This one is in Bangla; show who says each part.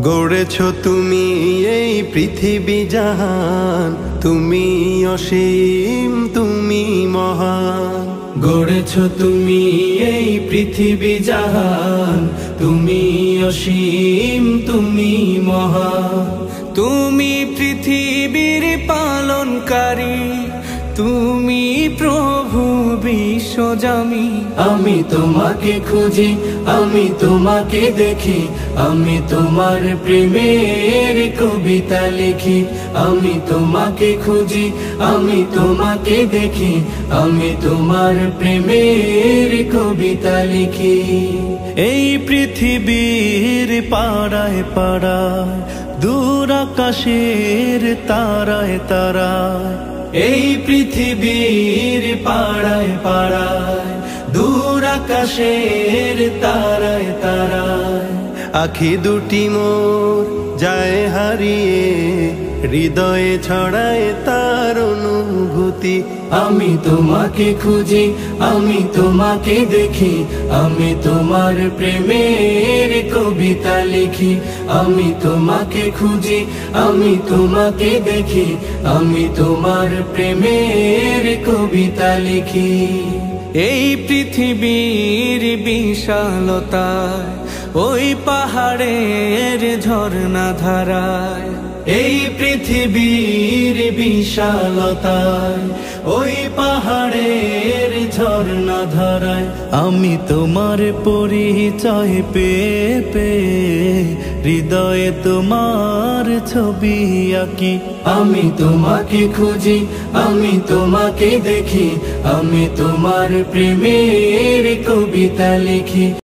Speaker 1: গড়েছ তুমি এই পৃথিবী জাহান, তুমি অসীম তুমি মহান। গড়েছ তুমি এই পৃথিবী জাহান, তুমি অসীম তুমি মহান। তুমি পৃথিবীর পালনকারী, তুমি প্রভু বিশ্বজামি। আমি তোমাকে খুঁজি, আমি তোমাকে দেখি, আমি তোমার প্রেমের কবিতা লিখি। আমি তোমাকে খুঁজি, আমি তোমাকে দেখি, আমি তোমার প্রেমের কবিতা লিখি। এই পৃথিবীর পাড়ায় পাড়ায়, দূর আকাশের তারায় তারায়, এই পৃথিবীর পাড়ায় পাড়ায়, দূর আকাশের তারায় তারায়, আখি দুটি মোর যায় হারিয়ে, হৃদয়ে ছড়ায় তার অনুভূতি। আমি তোমাকে খুঁজি, আমি তোমাকে দেখি, আমি তোমার প্রেমের কবিতা লিখি। আমি তোমাকে খুঁজি, আমি তোমাকে দেখি, আমি তোমার প্রেমের কবিতা লিখি। এই পৃথিবীর বিশালতায়, ওই পাহাড়ের ঝর্ণা ধারায়, এই পৃথিবীর বিশালতায়, ওই পাহাড়ের ঝর্ণা ধারায়, আমি তোমার পরিচয় পেয়ে পেয়ে, হৃদয়ে তোমার ছবি আঁকি। আমি তোমাকে খুঁজি, আমি তোমাকে দেখি, আমি তোমার প্রেমের কবিতা লিখি।